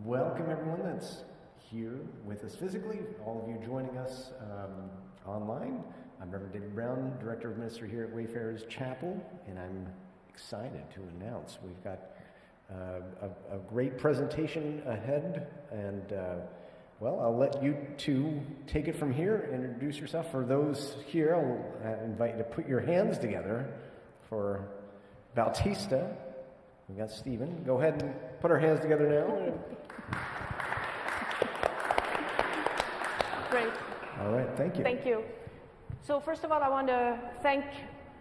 Welcome everyone that's here with us physically, all of you joining us online. I'm Reverend David Brown, Director of Ministry here at Wayfarers Chapel, and I'm excited to announce we've got a great presentation ahead, and well, I'll let you two take it from here, introduce yourself. For those here, I'll invite you to put your hands together for Batista. We got Stephen. Go ahead and put our hands together now. Great. All right, thank you. Thank you. So first of all, I want to thank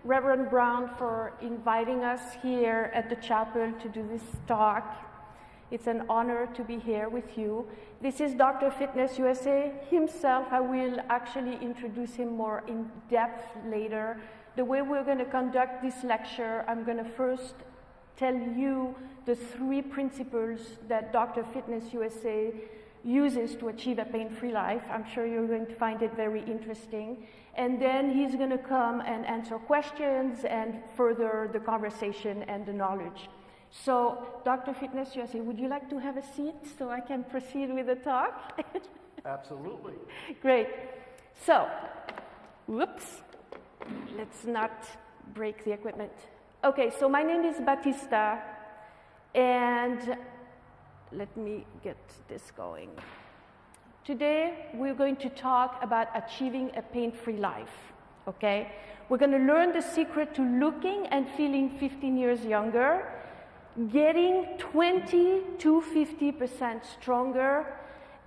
Reverend Brown for inviting us here at the chapel to do this talk. It's an honor to be here with you. This is Dr. Fitness USA himself. I will actually introduce him more in depth later. The way we're going to conduct this lecture, I'm going to first tell you the 3 principles that Dr. Fitness USA uses to achieve a pain-free life. I'm sure you're going to find it very interesting. And then he's going to come and answer questions and further the conversation and the knowledge. So, Dr. Fitness USA, would you like to have a seat so I can proceed with the talk? Absolutely. Great. So, whoops, let's not break the equipment. Okay, so my name is Batista, and let me get this going. Today, we're going to talk about achieving a pain-free life, okay? We're going to learn the secret to looking and feeling 15 years younger, getting 20 to 50% stronger,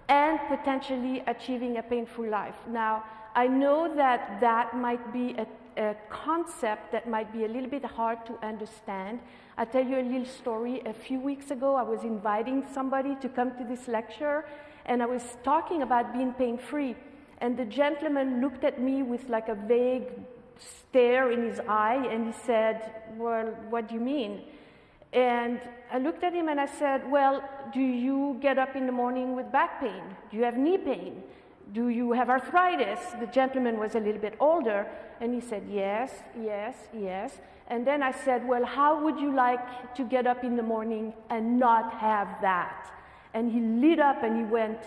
and potentially achieving a pain-free life. Now, I know that that might be a concept that might be a little bit hard to understand. I'll tell you a little story. A few weeks ago, I was inviting somebody to come to this lecture, and I was talking about being pain-free. And the gentleman looked at me with like a vague stare in his eye, and he said, "Well, what do you mean?" And I looked at him and I said, "Well, do you get up in the morning with back pain? Do you have knee pain? Do you have arthritis?" The gentleman was a little bit older, and he said, "Yes, yes, yes." And then I said, "Well, how would you like to get up in the morning and not have that?" And he lit up and he went,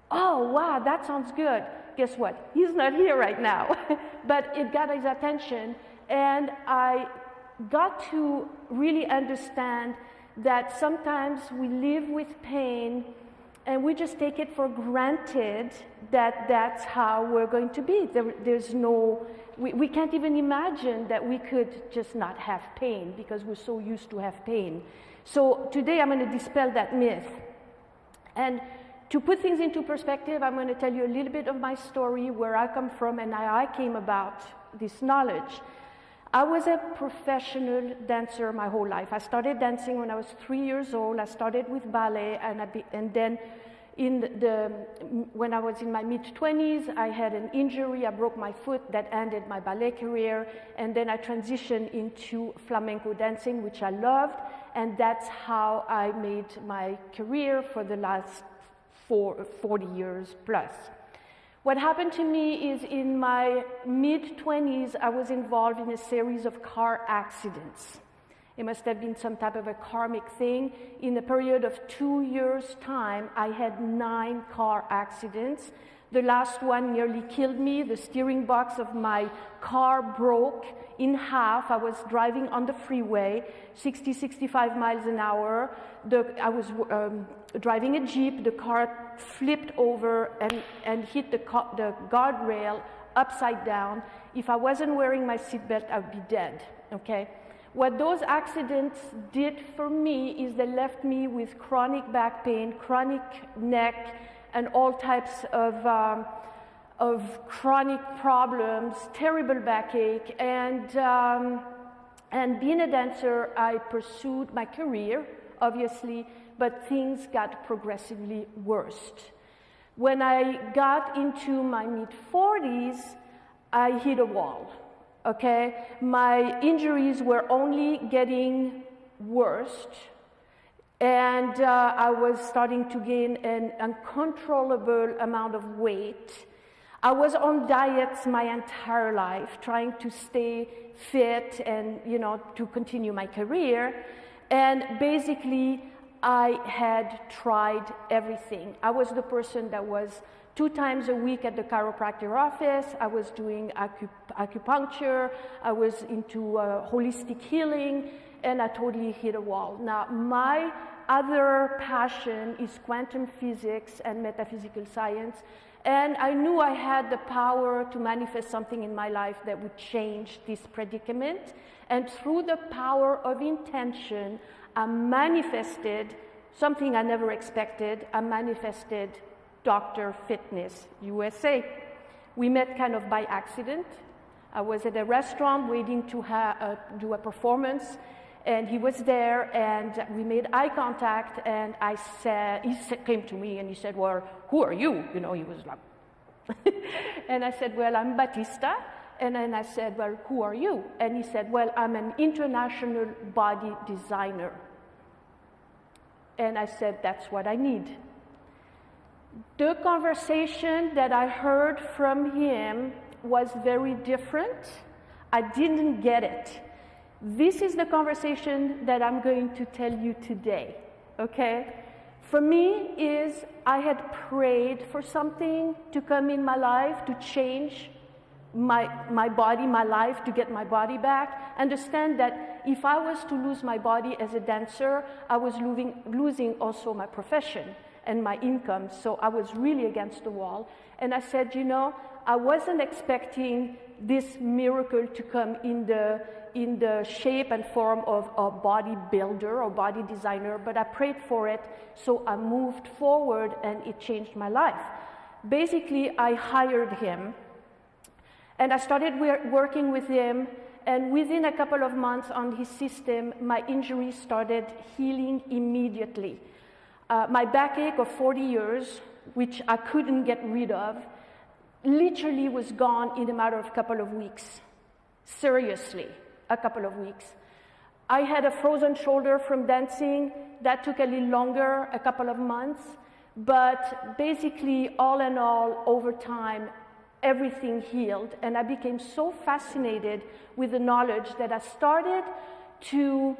"Oh, wow, that sounds good." Guess what? He's not here right now. But it got his attention, and I got to really understand that sometimes we live with pain and we just take it for granted that that's how we're going to be. There's no, we can't even imagine that we could just not have pain because we're so used to have pain. So today I'm going to dispel that myth. And to put things into perspective, I'm going to tell you a little bit of my story, where I come from and how I came about this knowledge. I was a professional dancer my whole life. I started dancing when I was 3 years old. I started with ballet, and then when I was in my mid-20s, I had an injury. I broke my foot that ended my ballet career, and then I transitioned into flamenco dancing, which I loved, and that's how I made my career for the last 40 years plus. What happened to me is in my mid-20s, I was involved in a series of car accidents. It must have been some type of a karmic thing. In a period of 2 years' time, I had 9 car accidents. The last one nearly killed me. The steering box of my car broke in half. I was driving on the freeway, 60, 65 miles an hour. I was driving a Jeep. The car flipped over and hit the guardrail upside down. If I wasn't wearing my seatbelt, I would be dead, okay? What those accidents did for me is they left me with chronic back pain, chronic neck, and all types of chronic problems, terrible backache, and being a dancer, I pursued my career, obviously, but things got progressively worse. When I got into my mid-40s, I hit a wall, okay? My injuries were only getting worse, and I was starting to gain an uncontrollable amount of weight. I was on diets my entire life, trying to stay fit and, to continue my career. And basically, I had tried everything. I was the person that was 2 times a week at the chiropractor office. I was doing acupuncture. I was into holistic healing, and I totally hit a wall. Now, my other passion is quantum physics and metaphysical science, and I knew I had the power to manifest something in my life that would change this predicament. And through the power of intention, I manifested something I never expected. I manifested Dr. Fitness USA. We met kind of by accident. I was at a restaurant waiting to do a performance, and he was there, and we made eye contact, and he came to me and he said, well, who are you? You know, he was like, and I said, well, I'm Batista. And then I said, well, who are you? And he said, well, I'm an international body designer. And I said, that's what I need. The conversation that I heard from him was very different. I didn't get it. This is the conversation that I'm going to tell you today, okay? For me is I had prayed for something to come in my life to change my body, my life, to get my body back. Understand that if I was to lose my body as a dancer, I was losing also my profession and my income. So I was really against the wall. And I said, you know, I wasn't expecting this miracle to come in the shape and form of a bodybuilder or body designer, but I prayed for it, so I moved forward and it changed my life. Basically, I hired him and I started working with him, and within a couple of months on his system, my injury started healing immediately. My backache of 40 years, which I couldn't get rid of, literally was gone in a matter of a couple of weeks. Seriously, a couple of weeks. I had a frozen shoulder from dancing. That took a little longer, a couple of months. But basically, all in all, over time, everything healed. And I became so fascinated with the knowledge that I started to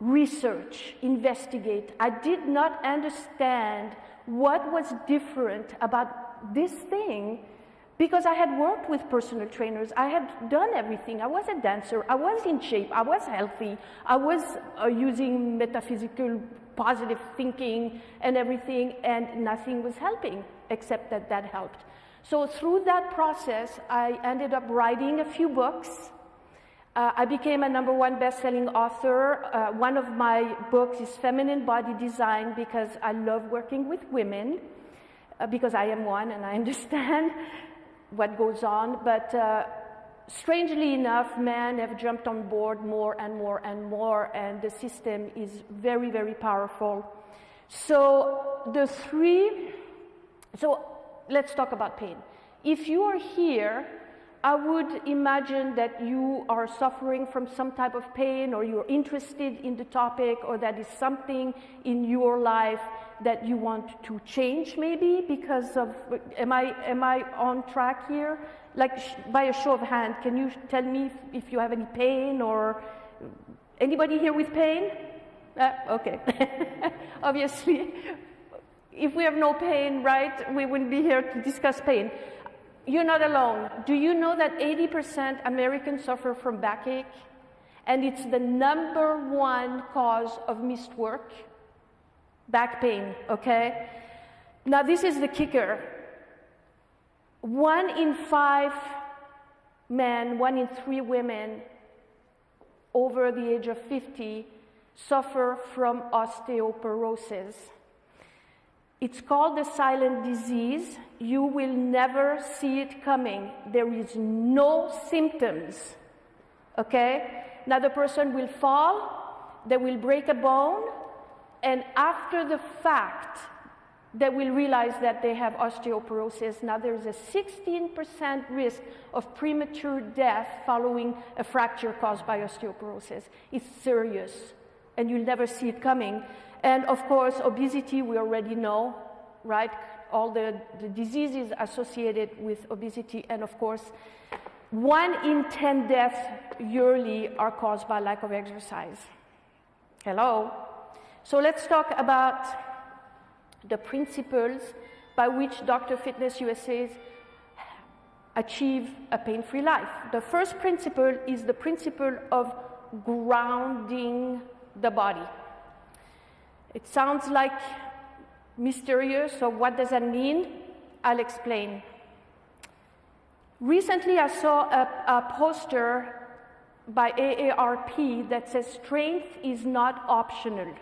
research, investigate. I did not understand what was different about this thing, because I had worked with personal trainers. I had done everything. I was a dancer. I was in shape. I was healthy. I was using metaphysical positive thinking and everything, and nothing was helping except that helped. So through that process, I ended up writing a few books. I became a #1 best-selling author. One of my books is Feminine Body Design, because I love working with women, because I am one and I understand what goes on. But strangely enough, men have jumped on board more and more and more, and the system is very, very powerful. So let's talk about pain. If you are here, I would imagine that you are suffering from some type of pain, or you're interested in the topic, or that is something in your life that you want to change, maybe because of, am I on track here? Like, by a show of hand, can you tell me if you have any pain, or anybody here with pain? Okay. Obviously, if we have no pain, right, we wouldn't be here to discuss pain. You're not alone. Do you know that 80% Americans suffer from backache? And it's the #1 cause of missed work? Back pain, okay? Now this is the kicker. 1 in 5 men, 1 in 3 women over the age of 50 suffer from osteoporosis. It's called the silent disease. You will never see it coming. There is no symptoms, okay? Now the person will fall, they will break a bone, and after the fact, they will realize that they have osteoporosis. Now there's a 16% risk of premature death following a fracture caused by osteoporosis. It's serious, and you'll never see it coming. And of course, obesity, we already know, right? All the diseases associated with obesity. And of course, 1 in 10 deaths yearly are caused by lack of exercise. Hello? So let's talk about the principles by which Dr. Fitness USA's achieve a pain-free life. The first principle is the principle of grounding the body. It sounds like mysterious, so what does that mean? I'll explain. Recently, I saw a poster by AARP that says strength is not optional.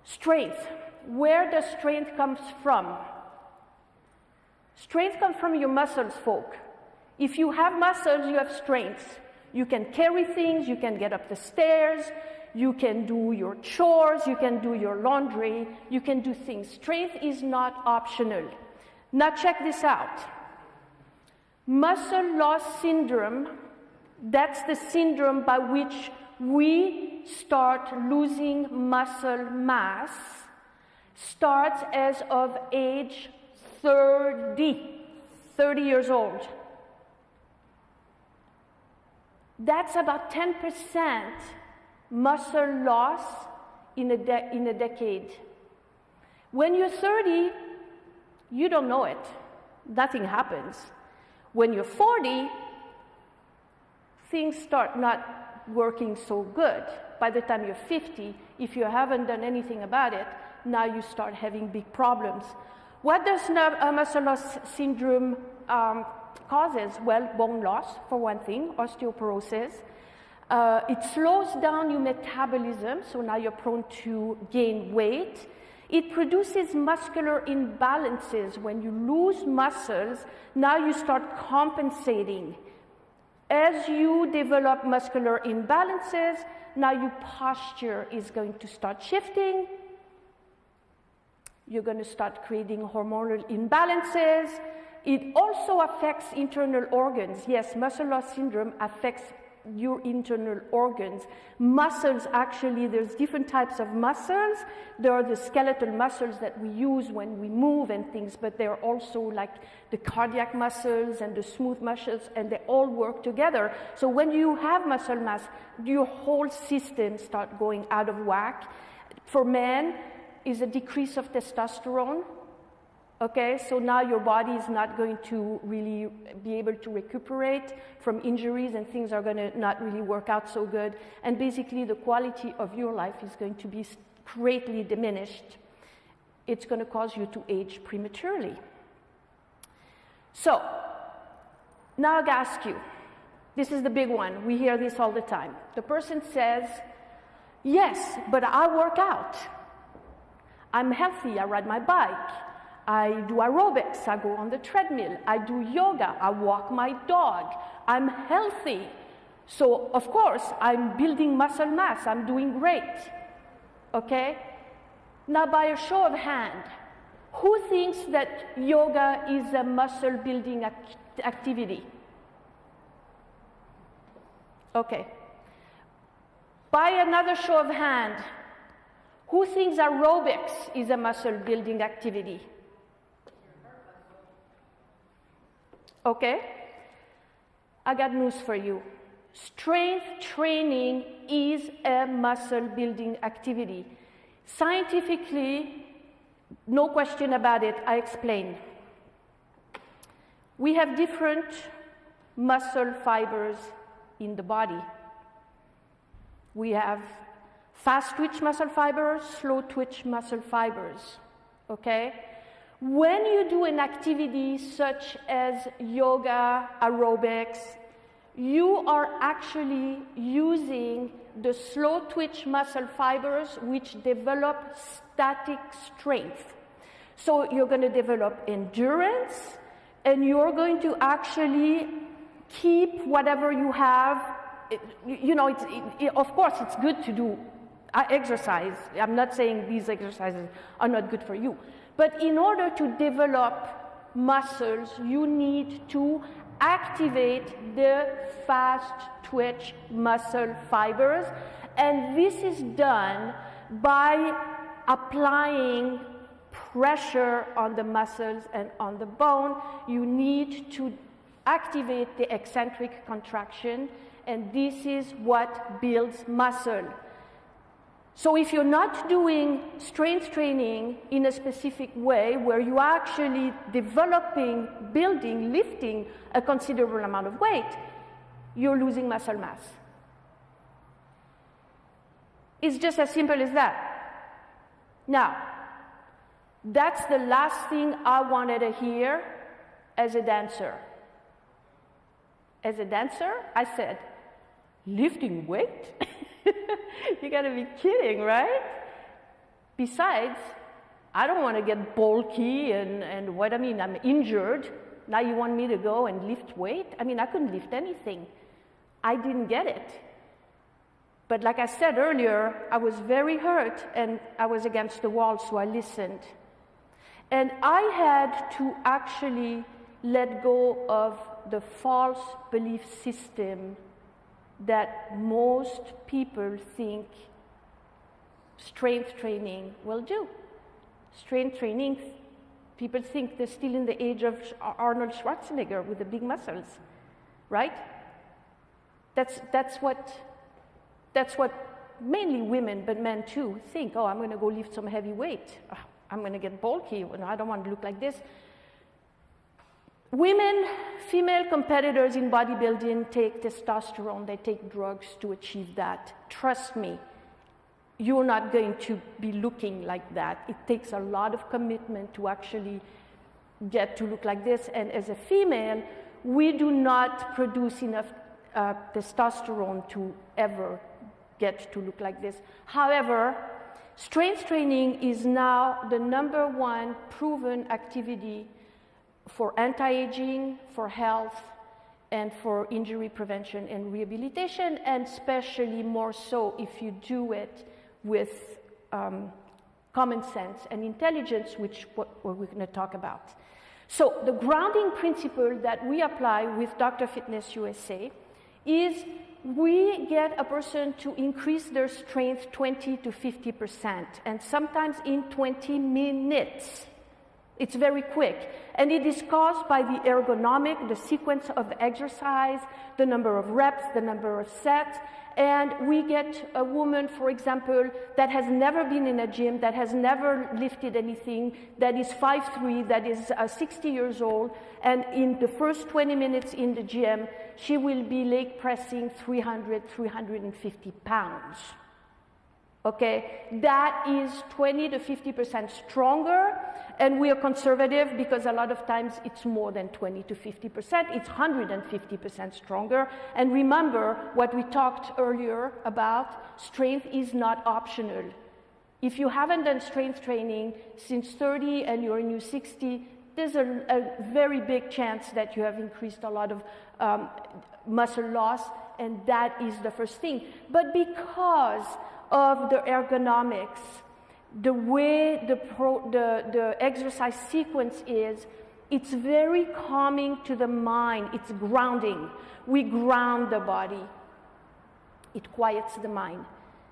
Strength. Where does strength come from? Strength comes from your muscles, folk. If you have muscles, you have strength. You can carry things, you can get up the stairs, you can do your chores, you can do your laundry, you can do things. Strength is not optional. Now check this out. Muscle loss syndrome, that's the syndrome by which we start losing muscle mass, starts as of age 30 years old. That's about 10% muscle loss in a decade. When you're 30, you don't know it. Nothing happens. When you're 40, things start not working so good. By the time you're 50, if you haven't done anything about it, now you start having big problems. What does muscle loss syndrome causes? Well, bone loss, for one thing, osteoporosis. It slows down your metabolism, so now you're prone to gain weight. It produces muscular imbalances. When you lose muscles, now you start compensating. As you develop muscular imbalances, now your posture is going to start shifting. You're going to start creating hormonal imbalances. It also affects internal organs. Yes, muscle loss syndrome affects your internal organs. Muscles, actually, there's different types of muscles. There are the skeletal muscles that we use when we move and things, but there are also like the cardiac muscles and the smooth muscles, and they all work together. So when you have muscle mass, your whole system starts going out of whack. For men, is a decrease of testosterone. Okay, so now your body is not going to really be able to recuperate from injuries, and things are going to not really work out so good. And basically, the quality of your life is going to be greatly diminished. It's going to cause you to age prematurely. So, now I ask you, this is the big one. We hear this all the time. The person says, yes, but I work out. I'm healthy, I ride my bike. I do aerobics, I go on the treadmill, I do yoga, I walk my dog, I'm healthy. So, of course, I'm building muscle mass, I'm doing great. Okay? Now, by a show of hand, who thinks that yoga is a muscle building activity? Okay. By another show of hand, who thinks aerobics is a muscle building activity? Okay, I got news for you. Strength training is a muscle building activity. Scientifically, no question about it, I explain. We have different muscle fibers in the body. We have fast twitch muscle fibers, slow twitch muscle fibers, okay? When you do an activity such as yoga, aerobics, you are actually using the slow twitch muscle fibers which develop static strength. So you're going to develop endurance, and you're going to actually keep whatever you have. You know, of course, it's good to do exercise. I'm not saying these exercises are not good for you. But in order to develop muscles, you need to activate the fast twitch muscle fibers. And this is done by applying pressure on the muscles and on the bone. You need to activate the eccentric contraction, and this is what builds muscle. So if you're not doing strength training in a specific way where you are actually developing, building, lifting a considerable amount of weight, you're losing muscle mass. It's just as simple as that. Now, that's the last thing I wanted to hear as a dancer. As a dancer, I said, lifting weight? You gotta be kidding, right? Besides, I don't want to get bulky and what I mean, I'm injured. Now you want me to go and lift weight? I mean, I couldn't lift anything. I didn't get it. But like I said earlier, I was very hurt and I was against the wall, so I listened. And I had to actually let go of the false belief system that most people think strength training will do. Strength training, people think they're still in the age of Arnold Schwarzenegger with the big muscles, right? That's what mainly women, but men too, think. Oh, I'm going to go lift some heavy weight. Oh, I'm going to get bulky. I don't want to look like this. Women, female competitors in bodybuilding take testosterone, they take drugs to achieve that. Trust me, you're not going to be looking like that. It takes a lot of commitment to actually get to look like this. And as a female, we do not produce enough testosterone to ever get to look like this. However, strength training is now the #1 proven activity for anti-aging, for health, and for injury prevention and rehabilitation, and especially more so if you do it with common sense and intelligence, which what we're going to talk about. So the grounding principle that we apply with Dr. Fitness USA is we get a person to increase their strength 20 to 50%, and sometimes in 20 minutes. It's very quick, and it is caused by the ergonomic, the sequence of exercise, the number of reps, the number of sets, and we get a woman, for example, that has never been in a gym, that has never lifted anything, that is 5'3", that is 60 years old, and in the first 20 minutes in the gym, she will be leg pressing 300, 350 pounds. Okay, that is 20 to 50% stronger, and we are conservative because a lot of times it's more than 20 to 50%, it's 150% stronger. And remember what we talked earlier about, strength is not optional. If you haven't done strength training since 30 and you're in your 60, there's a very big chance that you have increased a lot of muscle loss, and that is the first thing. But because of the ergonomics, the way the exercise sequence is, it's very calming to the mind. It's grounding. We ground the body. It quiets the mind.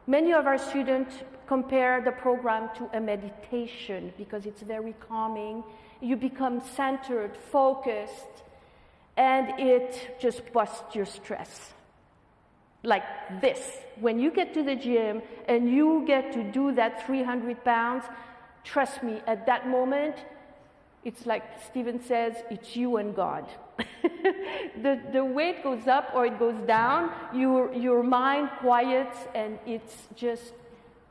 Many of our students compare the program to a meditation because it's very calming. You become centered, focused, and it just busts your stress. Like this. When you get to the gym and you get to do that 300 pounds, trust me, at that moment, it's like Stephen says, it's you and God. The weight goes up or it goes down, your mind quiets, and it's just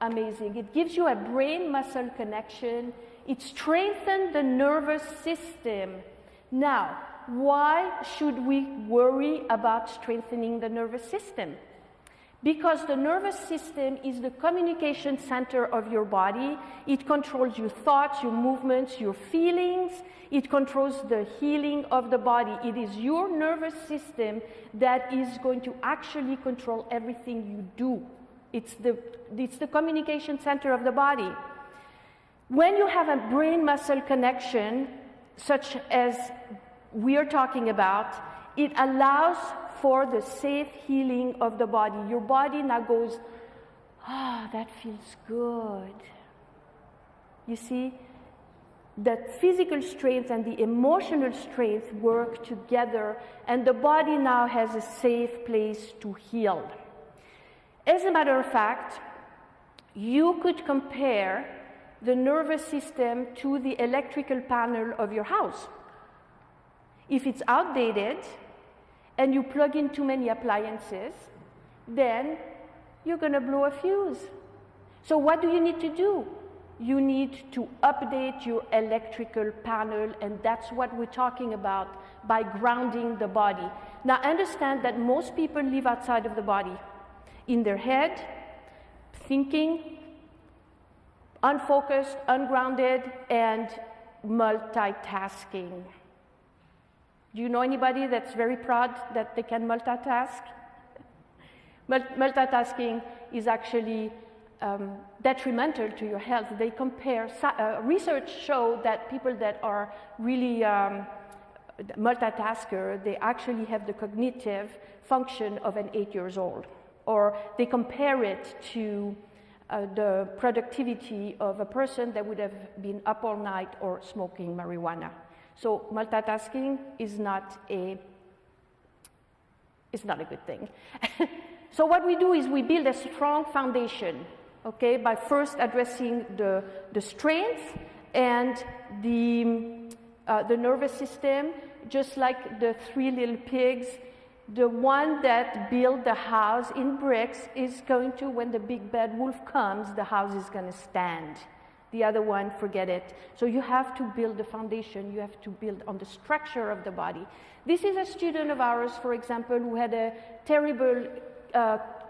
amazing. It gives you a brain-muscle connection. It strengthens the nervous system. Now, why should we worry about strengthening the nervous system? Because the nervous system is the communication center of your body. It controls your thoughts, your movements, your feelings. It controls the healing of the body. It is your nervous system that is going to actually control everything you do. It's the communication center of the body. When you have a brain-muscle connection, such as we are talking about, it allows for the safe healing of the body. Your body now goes, that feels good. You see, that physical strength and the emotional strength work together, and the body now has a safe place to heal. As a matter of fact, you could compare the nervous system to the electrical panel of your house. If it's outdated and you plug in too many appliances, then you're going to blow a fuse. So what do you need to do? You need to update your electrical panel, and that's what we're talking about by grounding the body. Now understand that most people live outside of the body, in their head, thinking, unfocused, ungrounded, and multitasking. Do you know anybody that's very proud that they can multitask? Multitasking is actually detrimental to your health. They compare, research show that people that are really multitasker, they actually have the cognitive function of an 8-year-old. Or they compare it to the productivity of a person that would have been up all night or smoking marijuana. So multitasking is not a good thing. So what we do is we build a strong foundation, okay, by first addressing the strength and the nervous system, just like the 3 little pigs. The one that built the house in bricks is going to, when the big bad wolf comes, the house is going to stand. The other one, forget it. So you have to build the foundation. You have to build on the structure of the body. This is a student of ours, for example, who had a terrible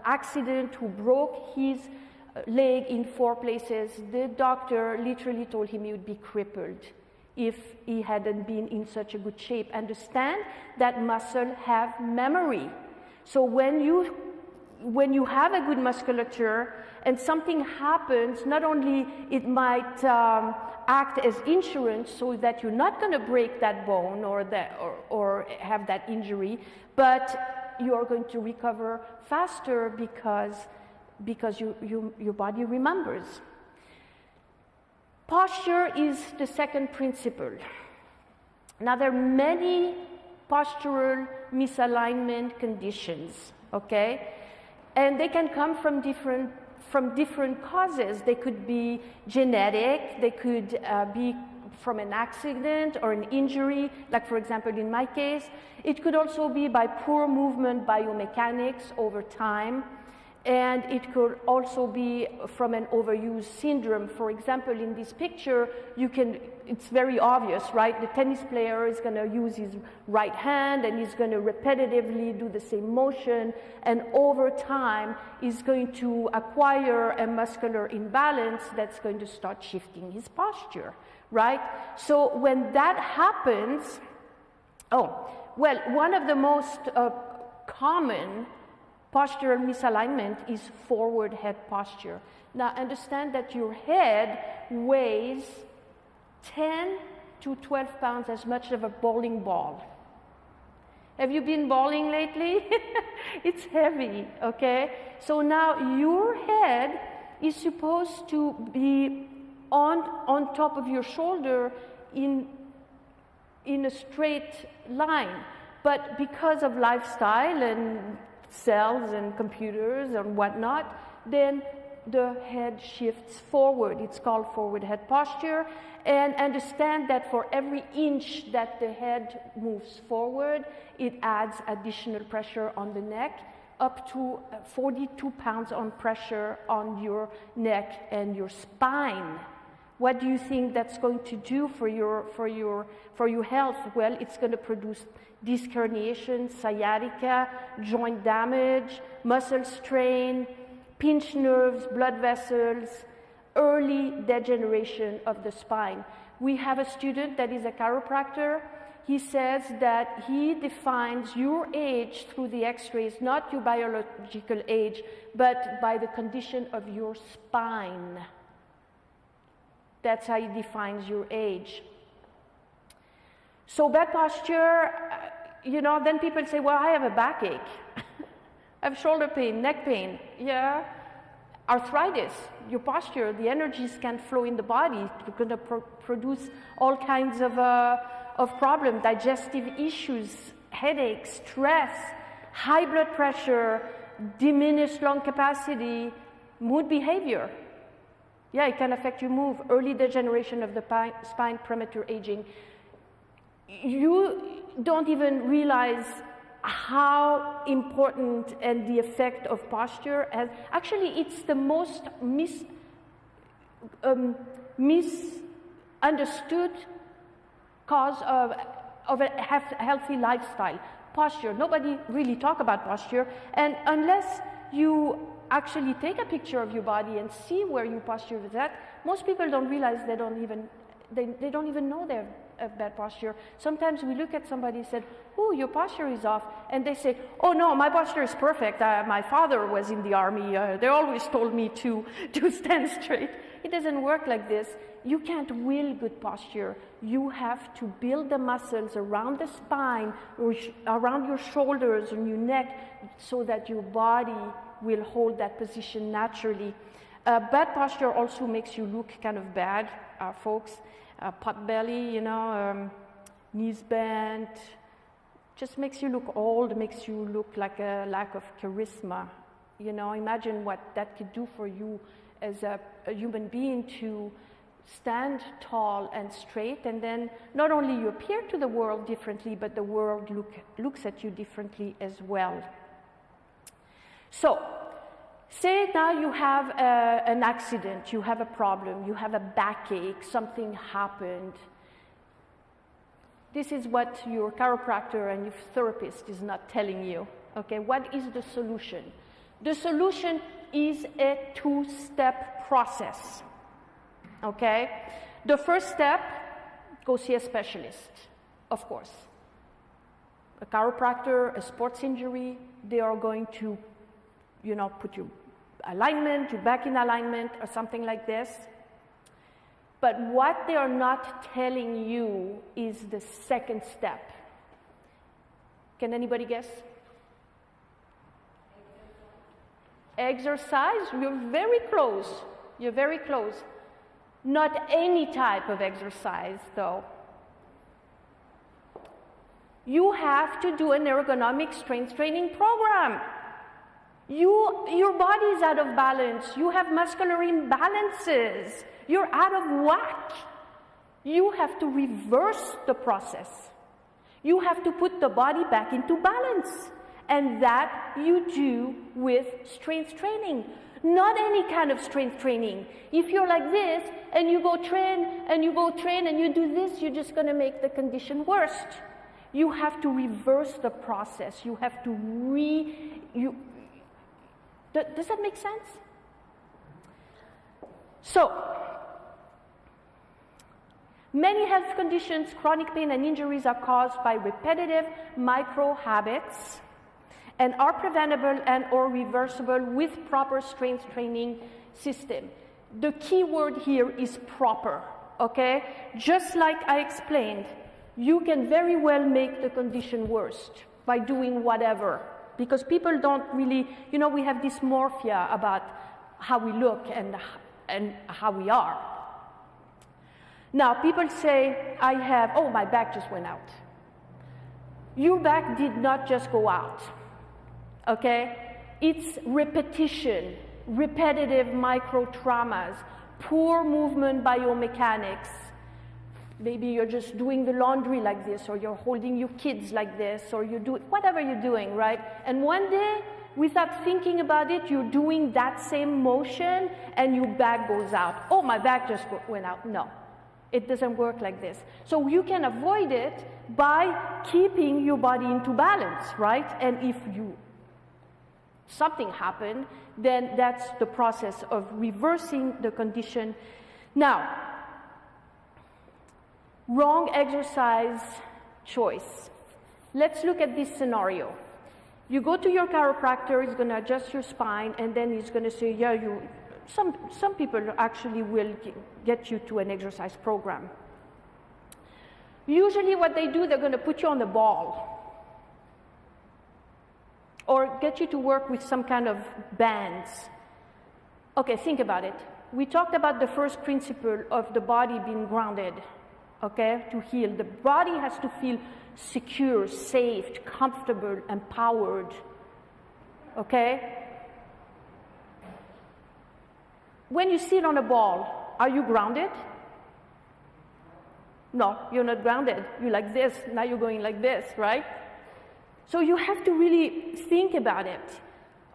accident, who broke his leg in 4 places. The doctor literally told him he would be crippled if he hadn't been in such a good shape. Understand that muscle have memory. So when you have a good musculature and something happens, not only it might act as insurance so that you're not going to break that bone or have that injury, but you are going to recover faster because your body remembers. Posture is the second principle. Now, there are many postural misalignment conditions, okay? And they can come from different causes. They could be genetic, they could be from an accident or an injury, like for example in my case. It could also be by poor movement biomechanics over time. And it could also be from an overuse syndrome. For example, in this picture, it's very obvious, right? The tennis player is going to use his right hand and he's going to repetitively do the same motion. And over time, he's going to acquire a muscular imbalance that's going to start shifting his posture, right? So when that happens, one of the most common postural misalignment is forward head posture. Now understand that your head weighs 10 to 12 pounds, as much as a bowling ball. Have you been bowling lately? It's heavy, okay? So now your head is supposed to be on top of your shoulder in a straight line. But because of lifestyle and cells and computers and whatnot, then the head shifts forward. It's called forward head posture. And understand that for every inch that the head moves forward, it adds additional pressure on the neck, up to 42 pounds on pressure on your neck and your spine. What do you think that's going to do for your health? Well, it's going to produce disc herniation, sciatica, joint damage, muscle strain, pinched nerves, blood vessels, early degeneration of the spine. We have a student that is a chiropractor. He says that he defines your age through the x-rays, not your biological age, but by the condition of your spine. That's how he defines your age. So bad posture, then people say, well, I have a backache. I have shoulder pain, neck pain. Yeah. Arthritis, your posture, the energies can't flow in the body. It's going to produce all kinds of problems, digestive issues, headaches, stress, high blood pressure, diminished lung capacity, mood behavior. Yeah, it can affect your move, early degeneration of the spine, premature aging. You don't even realize how important and the effect of posture. Actually, it's the most misunderstood cause of a healthy lifestyle. Posture. Nobody really talk about posture, and unless you actually take a picture of your body and see where your posture is at, most people don't realize they don't even know they have bad posture. Sometimes we look at somebody and say, "Oh, your posture is off," and they say, "Oh no, my posture is perfect. My father was in the army. They always told me to stand straight." It doesn't work like this. You can't will good posture. You have to build the muscles around the spine, or around your shoulders and your neck, so that your body will hold that position naturally. Bad posture also makes you look kind of bad, folks. Pot belly, knees bent, just makes you look old, makes you look like a lack of charisma. Imagine what that could do for you as a human being, to stand tall and straight, and then not only you appear to the world differently, but the world looks at you differently as well. So, say now you have an accident, you have a problem, you have a backache, something happened. This is what your chiropractor and your therapist is not telling you. Okay, what is the solution? The solution is a two-step process. Okay? The first step, go see a specialist, of course. A chiropractor, a sports injury, they are going to, put your alignment, your back in alignment, or something like this. But what they are not telling you is the second step. Can anybody guess? Exercise. You're very close. You're very close. Not any type of exercise, though. You have to do an ergonomic strength training program. Your body is out of balance. You have muscular imbalances. You're out of whack. You have to reverse the process. You have to put the body back into balance. And that you do with strength training. Not any kind of strength training. If you're like this, and you go train, and you go train, and you do this, you're just going to make the condition worse. You have to reverse the process. You have to does that make sense? So, many health conditions, chronic pain, and injuries are caused by repetitive micro habits and are preventable and or reversible with proper strength training system. The key word here is proper, okay? Just like I explained, you can very well make the condition worse by doing whatever, because people don't really, we have dysmorphia about how we look and how we are. Now, people say, my back just went out. Your back did not just go out, okay? It's repetition, repetitive micro-traumas, poor movement biomechanics. Maybe you're just doing the laundry like this, or you're holding your kids like this, or you do whatever you're doing, right? And one day, without thinking about it, you're doing that same motion, and your back goes out. Oh, my back just went out. No, it doesn't work like this. So you can avoid it by keeping your body into balance, right? And if something happened, then that's the process of reversing the condition. Now, wrong exercise choice. Let's look at this scenario. You go to your chiropractor, he's going to adjust your spine, and then he's going to say, some people actually will get you to an exercise program. Usually what they do, they're going to put you on the ball, or get you to work with some kind of bands. Okay, think about it. We talked about the first principle of the body being grounded, okay, to heal. The body has to feel secure, safe, comfortable, empowered, okay? when you sit on a ball, are you grounded? No, you're not grounded. You're like this, now you're going like this, right? So you have to really think about it.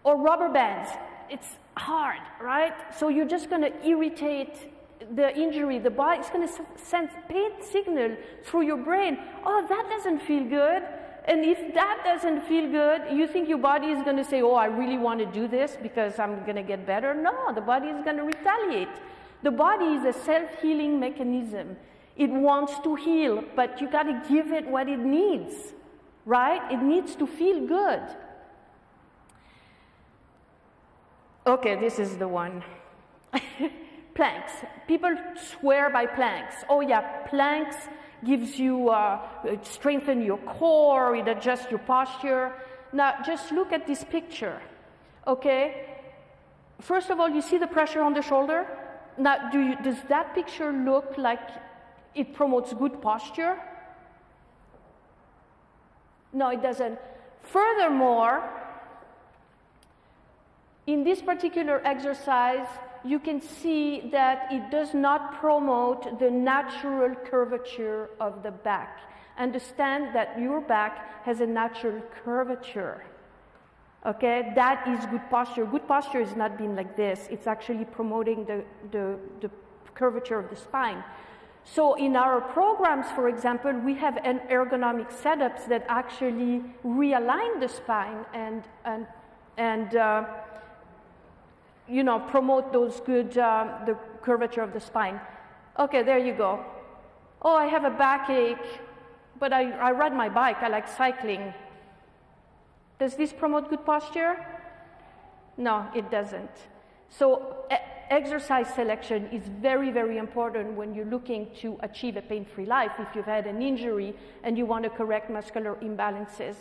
Or rubber bands, it's hard, right? So you're just going to irritate the injury. The body is going to send pain signal through your brain. Oh, that doesn't feel good. And if that doesn't feel good, you think your body is going to say, oh, I really want to do this because I'm going to get better. No, the body is going to retaliate. The body is a self-healing mechanism. It wants to heal, but you got to give it what it needs, right? It needs to feel good. Okay, this is the one. Planks. People swear by planks. Oh yeah, planks gives you, strengthen your core, it adjusts your posture. Now, just look at this picture, okay? First of all, you see the pressure on the shoulder? Now, does that picture look like it promotes good posture? No, it doesn't. Furthermore, in this particular exercise, you can see that it does not promote the natural curvature of the back. Understand that your back has a natural curvature. Okay, that is good posture. Good posture is not being like this. It's actually promoting the curvature of the spine. So in our programs, for example, we have an ergonomic setups that actually realign the spine and promote those good, the curvature of the spine. Okay, there you go. Oh, I have a backache, but I ride my bike. I like cycling. Does this promote good posture? No, it doesn't. So exercise selection is very, very important when you're looking to achieve a pain-free life if you've had an injury and you want to correct muscular imbalances.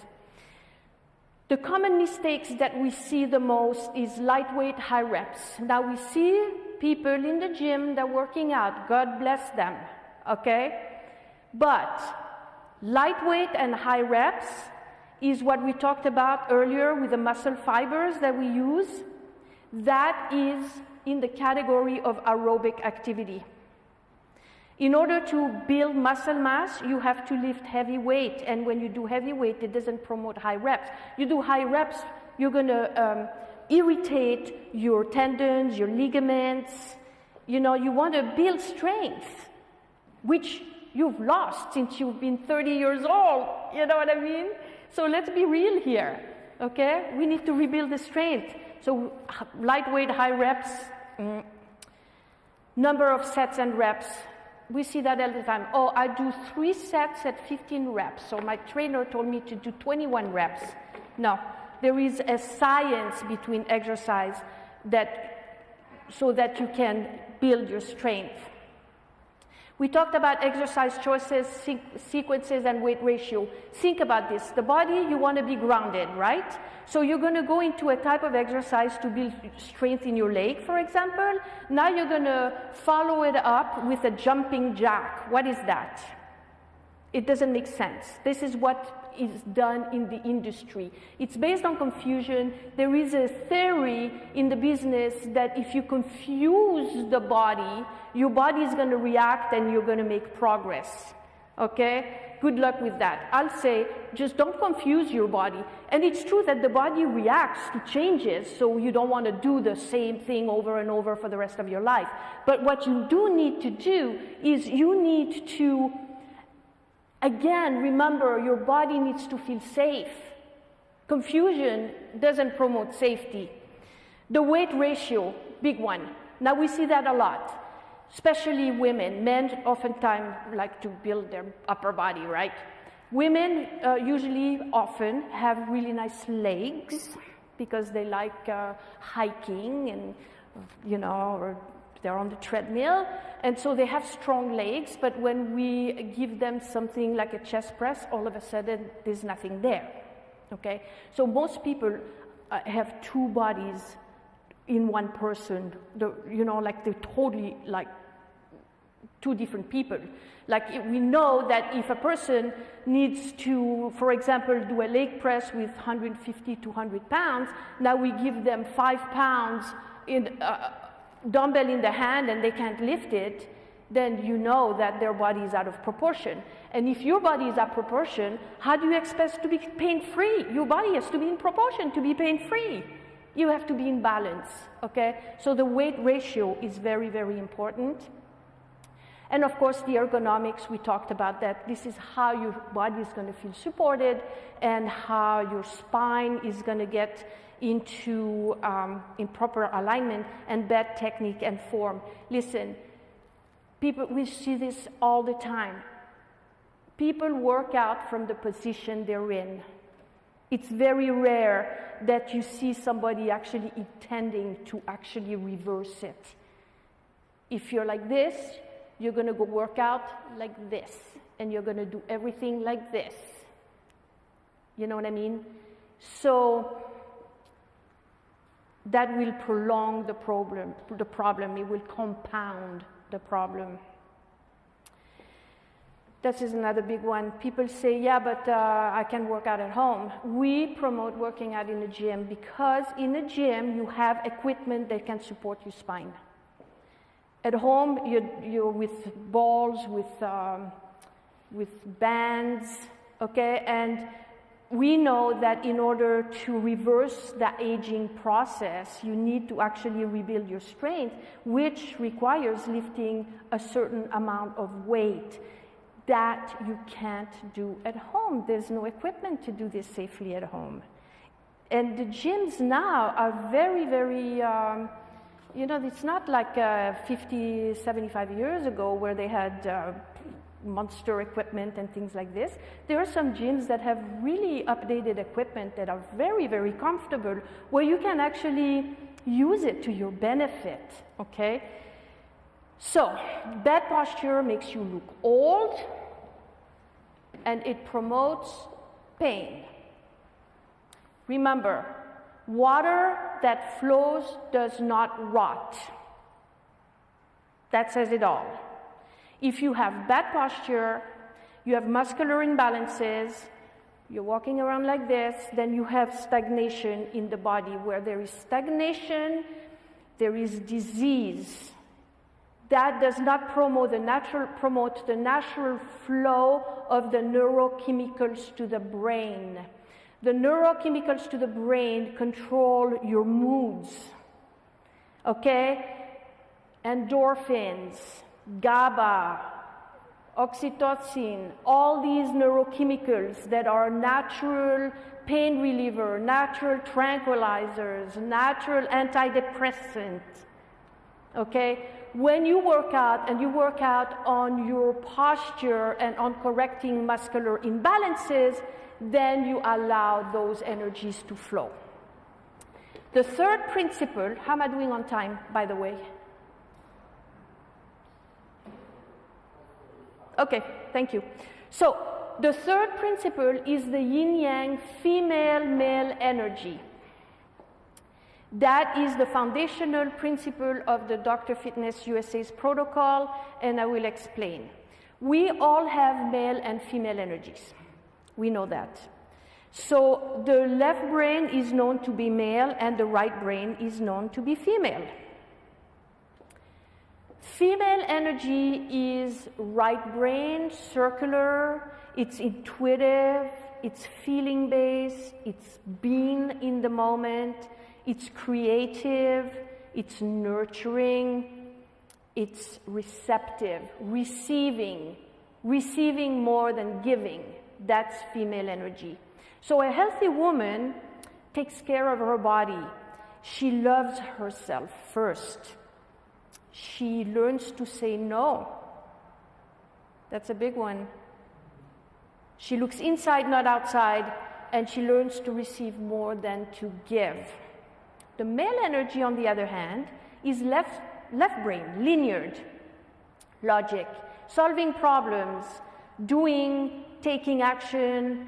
The common mistakes that we see the most is lightweight, high reps. Now we see people in the gym that are working out, God bless them, okay? But lightweight and high reps is what we talked about earlier with the muscle fibers that we use. That is in the category of aerobic activity. In order to build muscle mass, you have to lift heavy weight. And when you do heavy weight, it doesn't promote high reps. You do high reps, you're going to irritate your tendons, your ligaments. You know, you want to build strength, which you've lost since you've been 30 years old. You know what I mean? So let's be real here, okay? We need to rebuild the strength. So lightweight, high reps, number of sets and reps. We see that all the time. Oh, I do 3 sets at 15 reps. So my trainer told me to do 21 reps. No, there is a science between exercise so that you can build your strength. We talked about exercise choices, sequences, and weight ratio. Think about this. The body, you want to be grounded, right? So you're going to go into a type of exercise to build strength in your leg, for example. Now you're going to follow it up with a jumping jack. What is that? It doesn't make sense. This is what is done in the industry. It's based on confusion. There is a theory in the business that if you confuse the body, your body is going to react and you're going to make progress. Okay? Good luck with that. I'll say, just don't confuse your body. And it's true that the body reacts to changes, so you don't want to do the same thing over and over for the rest of your life. But what you do need to do is you need to, again, remember your body needs to feel safe. Confusion doesn't promote safety. The weight ratio, big one. Now we see that a lot. Especially women. Men oftentimes like to build their upper body, right? Women usually often have really nice legs because they like hiking and, or they're on the treadmill. And so they have strong legs, but when we give them something like a chest press, all of a sudden there's nothing there, okay? So most people have 2 bodies in one person, like they're totally like 2 different people. Like we know that if a person needs to, for example, do a leg press with 150 to 200 pounds, now we give them 5 pounds dumbbell in the hand and they can't lift it, then you know that their body is out of proportion. And if your body is out of proportion, how do you expect to be pain-free? Your body has to be in proportion to be pain-free. You have to be in balance, okay? So the weight ratio is very, very important. And of course, the ergonomics, we talked about that. This is how your body is going to feel supported and how your spine is going to get into in proper alignment and bed technique and form. Listen, people, we see this all the time. People work out from the position they're in. It's very rare that you see somebody actually intending to actually reverse it. If you're like this, you're going to go work out like this, and you're going to do everything like this. You know what I mean? So that will prolong the problem. It will compound the problem. This is another big one. People say, yeah, but I can work out at home. We promote working out in the gym because in the gym you have equipment that can support your spine. At home, you're with balls, with bands, okay? And we know that in order to reverse the aging process, you need to actually rebuild your strength, which requires lifting a certain amount of weight that you can't do at home. There's no equipment to do this safely at home. And the gyms now are very, very, it's not like 50, 75 years ago where they had monster equipment and things like this. There are some gyms that have really updated equipment that are very, very comfortable, where you can actually use it to your benefit, okay? So, bad posture makes you look old, and it promotes pain. Remember, water that flows does not rot. That says it all. If you have bad posture, you have muscular imbalances, you're walking around like this, then you have stagnation in the body. Where there is stagnation, there is disease. That does not promote the natural flow of the neurochemicals to the brain. The neurochemicals to the brain control your moods, okay? Endorphins, GABA, oxytocin, all these neurochemicals that are natural pain reliever, natural tranquilizers, natural antidepressants, okay? When you work out, and you work out on your posture and on correcting muscular imbalances, then you allow those energies to flow. The third principle, how am I doing on time, by the way? Okay, thank you. So, the third principle is the yin-yang female-male energy. That is the foundational principle of the Dr. Fitness USA's protocol, and I will explain. We all have male and female energies. We know that. So the left brain is known to be male, and the right brain is known to be female. Female energy is right brain, circular, it's intuitive, it's feeling-based, it's being in the moment, it's creative, it's nurturing, it's receptive, receiving more than giving. That's female energy. So a healthy woman takes care of her body. She loves herself first. She learns to say no. That's a big one. She looks inside, not outside, and she learns to receive more than to give. The male energy, on the other hand, is left brain, linear, logic, solving problems, doing, taking action,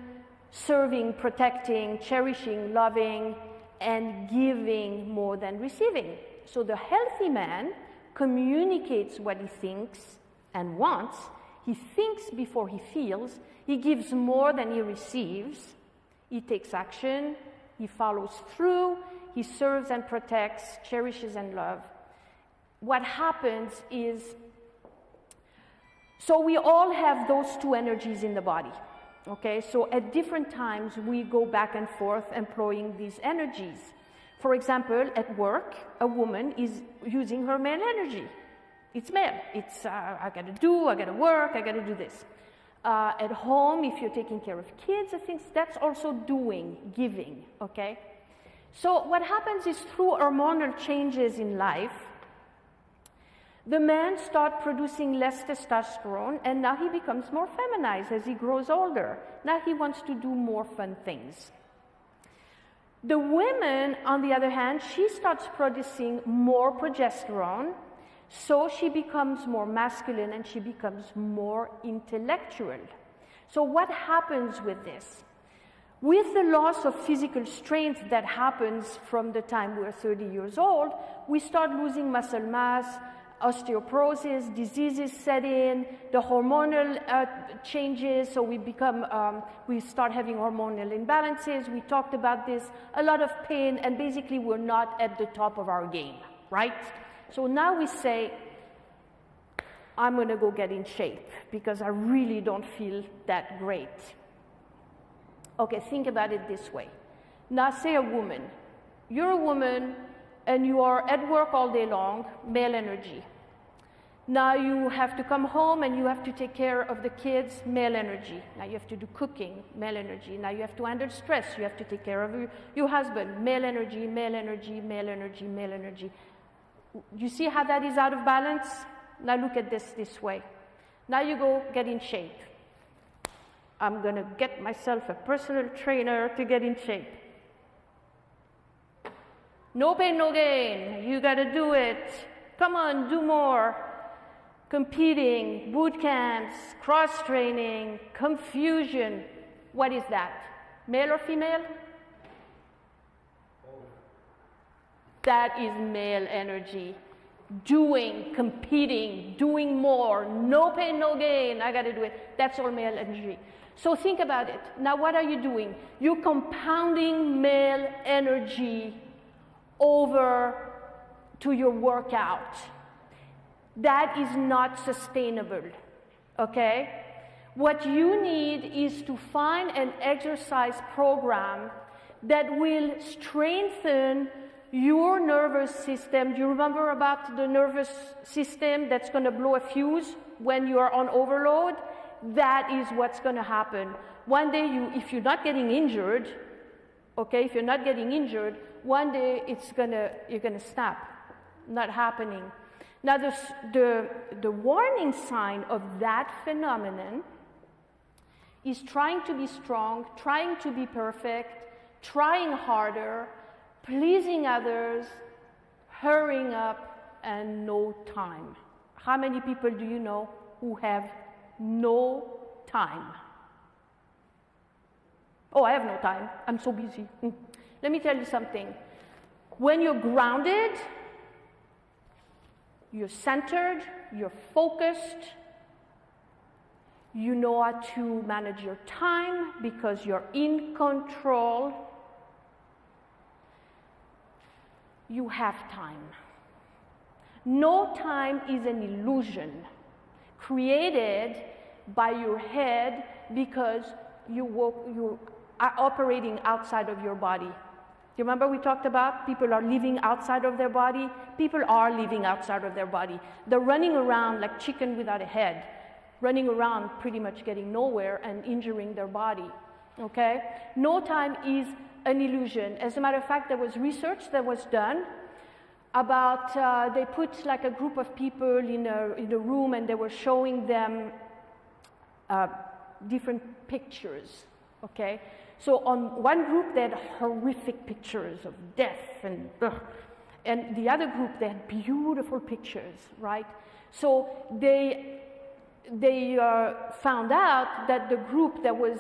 serving, protecting, cherishing, loving, and giving more than receiving. So the healthy man communicates what he thinks and wants. He thinks before he feels. He gives more than he receives. He takes action. He follows through. He serves and protects, cherishes and loves. what happens is, so we all have those two energies in the body. Okay, so at different times we go back and forth employing these energies. For example, at work, a woman is using her male energy. It's male. It's, I gotta work, I gotta do this. At home, if you're taking care of kids and things, that's also doing, giving, okay? So what happens is through hormonal changes in life, the man starts producing less testosterone, and now he becomes more feminized as he grows older. Now he wants to do more fun things. The woman, on the other hand, she starts producing more progesterone, so she becomes more masculine and she becomes more intellectual. So what happens with this? With the loss of physical strength that happens from the time we're 30 years old, we start losing muscle mass, osteoporosis, diseases set in, the hormonal changes, so we start having hormonal imbalances. We talked about this, a lot of pain, and basically we're not at the top of our game, right? So now we say, I'm going to go get in shape because I really don't feel that great. Okay, think about it this way. Now say a woman. You're a woman and you are at work all day long, male energy. Now you have to come home and you have to take care of the kids, male energy. Now you have to do cooking, male energy. Now you have to handle stress, you have to take care of your husband, male energy, male energy, male energy, male energy. You see how that is out of balance? Now look at this way. Now you go get in shape. I'm going to get myself a personal trainer to get in shape. No pain, no gain. You got to do it. Come on, do more. Competing, boot camps, cross-training, confusion. What is that? Male or female? That is male energy. Doing, competing, doing more. No pain, no gain. I got to do it. That's all male energy. So think about it. Now what are you doing? You're compounding male energy over to your workout. That is not sustainable, okay? What you need is to find an exercise program that will strengthen your nervous system. Do you remember about the nervous system that's going to blow a fuse when you are on overload? That is what's going to happen. One day, if you're not getting injured, okay, if you're not getting injured, one day you're going to snap. Not happening. Now, the warning sign of that phenomenon is trying to be strong, trying to be perfect, trying harder, pleasing others, hurrying up, and no time. How many people do you know who have no time? Oh, I have no time. I'm so busy. Let me tell you something. When you're grounded, you're centered, you're focused, you know how to manage your time because you're in control. You have time. No time is an illusion created by your head because you are operating outside of your body. You remember we talked about people are living outside of their body? People are living outside of their body. They're running around like chicken without a head, running around pretty much getting nowhere and injuring their body, okay? No time is an illusion. As a matter of fact, there was research that was done about, they put like a group of people in a room and they were showing them different pictures, okay? So on one group, they had horrific pictures of death and the other group, they had beautiful pictures, right? So they found out that the group that was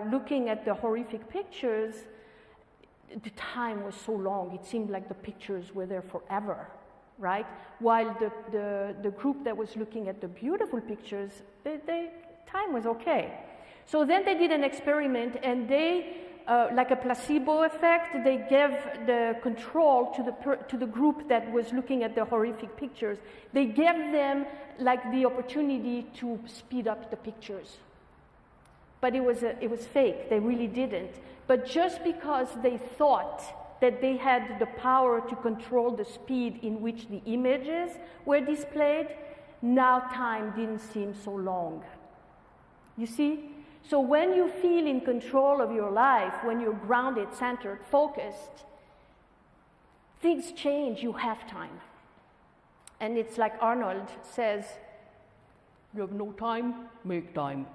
looking at the horrific pictures, the time was so long, it seemed like the pictures were there forever, right? While the group that was looking at the beautiful pictures, time was okay. So then they did an experiment and they like a placebo effect, they gave the control to the group that was looking at the horrific pictures. They gave them like the opportunity to speed up the pictures. But it was fake. They really didn't. But just because they thought that they had the power to control the speed in which the images were displayed, now time didn't seem so long. You see? So when you feel in control of your life, when you're grounded, centered, focused, things change. You have time. And it's like Arnold says, you have no time, make time.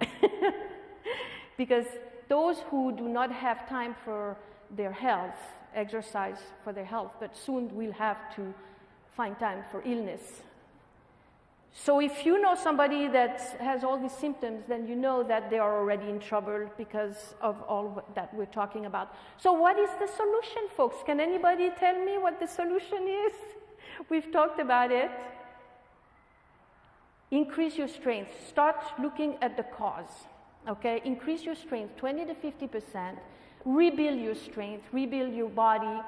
Because those who do not have time for their health, exercise for their health, but soon will have to find time for illness. So if you know somebody that has all these symptoms, then you know that they are already in trouble because of all that we're talking about. So what is the solution, folks? Can anybody tell me what the solution is? We've talked about it. Increase your strength. Start looking at the cause. Okay? Increase your strength 20 to 50%. Rebuild your strength. Rebuild your body.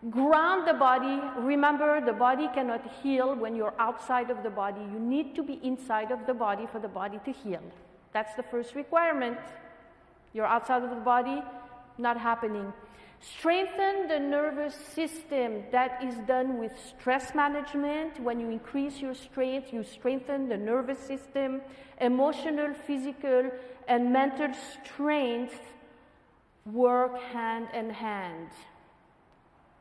Ground the body. Remember, the body cannot heal when you're outside of the body. You need to be inside of the body for the body to heal. That's the first requirement. You're outside of the body, not happening. Strengthen the nervous system. That is done with stress management. When you increase your strength, you strengthen the nervous system. Emotional, physical, and mental strength work hand in hand.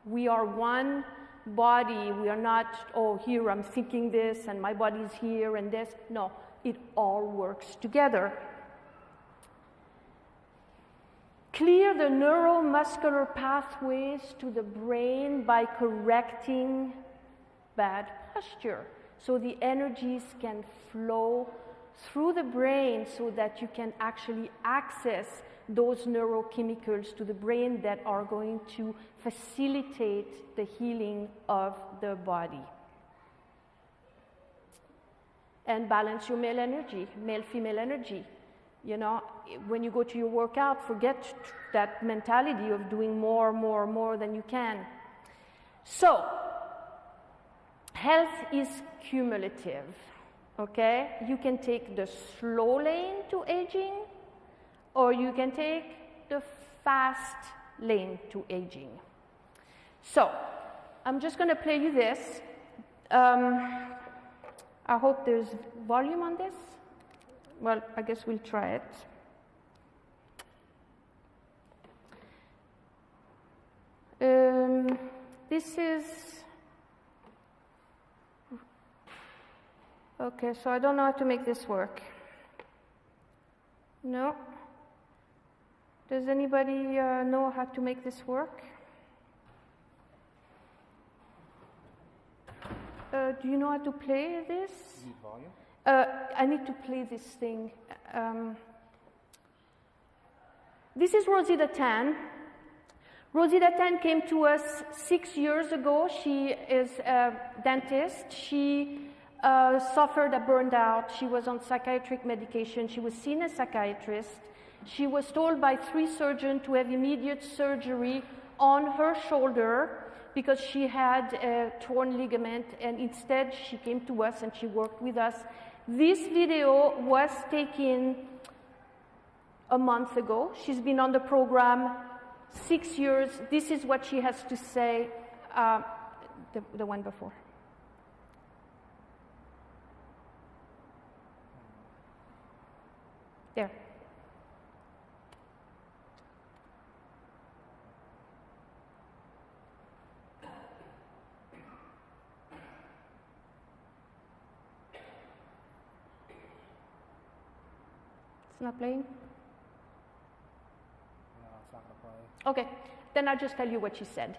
We are one body. We are not, oh, here I'm thinking this and my body is here and this. No, it all works together. Clear the neuromuscular pathways to the brain by correcting bad posture, so the energies can flow through the brain so that you can actually access those neurochemicals to the brain that are going to facilitate the healing of the body. And balance your male energy, male-female energy. You know, when you go to your workout, forget that mentality of doing more than you can. So, health is cumulative, okay? You can take the slow lane to aging, or you can take the fast lane to aging. So, I'm just going to play you this. I hope there's volume on this. Well, I guess we'll try it. This is... Okay, so I don't know how to make this work. No? Does anybody know how to make this work? Do you know how to play this? You need volume? I need to play this thing. This is Rosita Tan. Rosita Tan came to us 6 years ago. She is a dentist. She suffered a burnout. She was on psychiatric medication. She was seen as a psychiatrist. She was told by 3 surgeons to have immediate surgery on her shoulder because she had a torn ligament, and instead she came to us and she worked with us. This video was taken a month ago. She's been on the program 6 years. This is what she has to say, the one before. There. It's not playing? No, it's not going to play. Okay, then I'll just tell you what she said.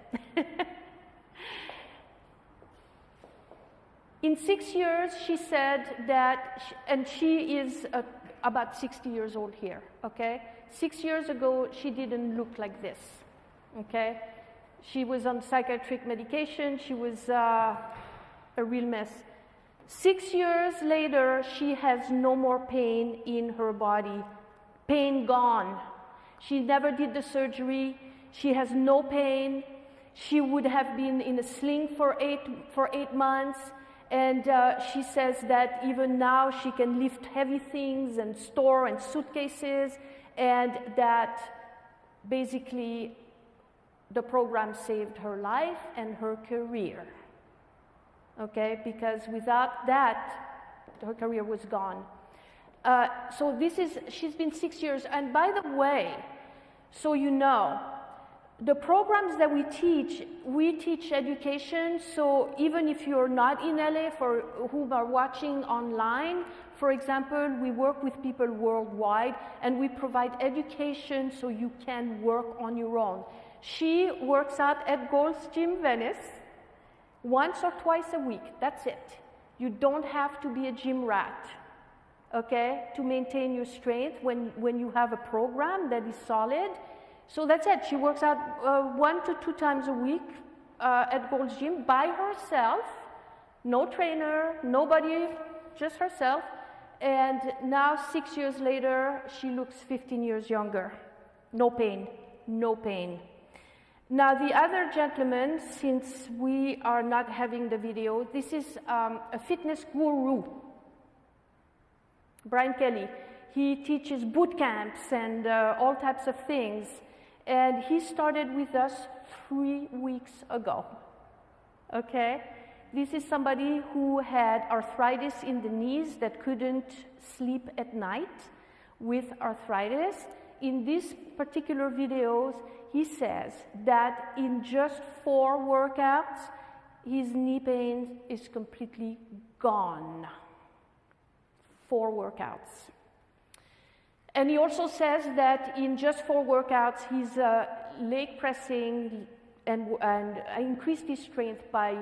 In 6 years, she said that, and she is about 60 years old here, okay? 6 years ago, she didn't look like this, okay? She was on psychiatric medication. She was a real mess. 6 years later, she has no more pain in her body. Pain gone. She never did the surgery. She has no pain. She would have been in a sling for eight months. And she says that even now she can lift heavy things and store and suitcases, and that basically the program saved her life and her career. Okay, because without that, her career was gone. So she's been 6 years. And by the way, so you know, the programs that we teach education, so even if you're not in LA, for whom are watching online, for example, we work with people worldwide, and we provide education so you can work on your own. She works out at Gold's Gym Venice once or twice a week. That's it. You don't have to be a gym rat, okay, to maintain your strength when you have a program that is solid. So that's it. She works out 1 to 2 times a week at Gold's Gym by herself, no trainer, nobody, just herself. And now 6 years later, she looks 15 years younger. No pain, no pain. Now the other gentleman, since we are not having the video, this is a fitness guru, Brian Kelly. He teaches boot camps and all types of things. And he started with us 3 weeks ago, okay? This is somebody who had arthritis in the knees that couldn't sleep at night with arthritis. In these particular videos, he says that in just 4 workouts, his knee pain is completely gone. 4 workouts. And he also says that in just 4 workouts, his leg pressing and increased his strength by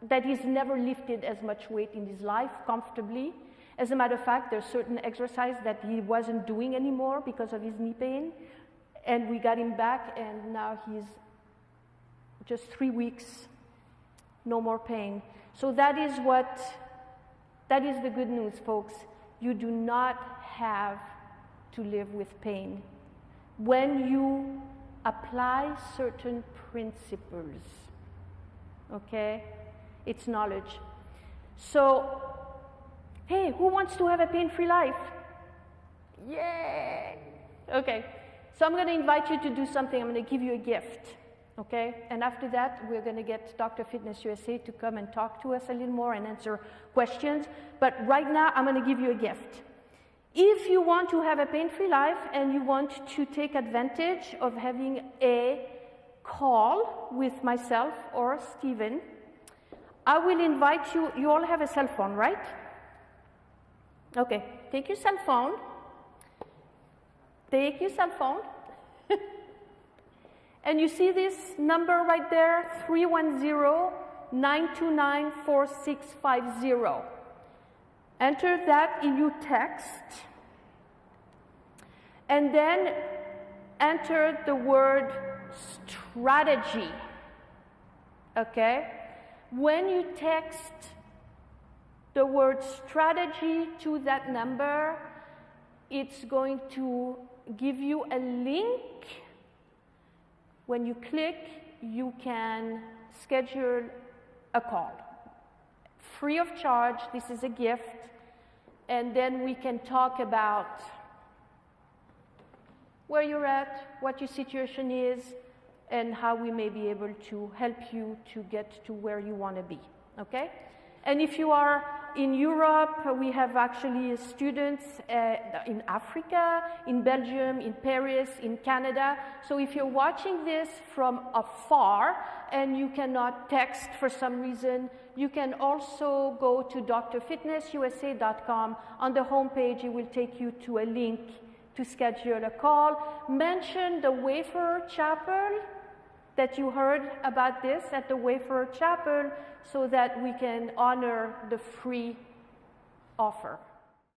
that he's never lifted as much weight in his life comfortably. As a matter of fact, there's certain exercise that he wasn't doing anymore because of his knee pain. And we got him back, and now he's just 3 weeks, no more pain. So that is the good news, folks. You do not have to live with pain when you apply certain principles, okay? It's knowledge. So, hey, who wants to have a pain-free life? Yay! Okay, so I'm going to invite you to do something. I'm going to give you a gift, okay? And after that, we're going to get Dr. Fitness USA to come and talk to us a little more and answer questions. But right now, I'm going to give you a gift. If you want to have a pain-free life and you want to take advantage of having a call with myself or Stephen, I will invite you. You all have a cell phone, right? Okay, take your cell phone. Take your cell phone. And you see this number right there, 310-929-4650. Enter that in your text, and then enter the word strategy, okay? When you text the word strategy to that number, it's going to give you a link. When you click, you can schedule a call. Free of charge, this is a gift, and then we can talk about where you're at, what your situation is, and how we may be able to help you to get to where you want to be, okay? And if you are in Europe, we have actually students in Africa, in Belgium, in Paris, in Canada. So if you're watching this from afar and you cannot text for some reason, you can also go to drfitnessusa.com. On the homepage, it will take you to a link to schedule a call. Mention the Wayfarers Chapel, that you heard about this at the Wayfarers Chapel, so that we can honor the free offer.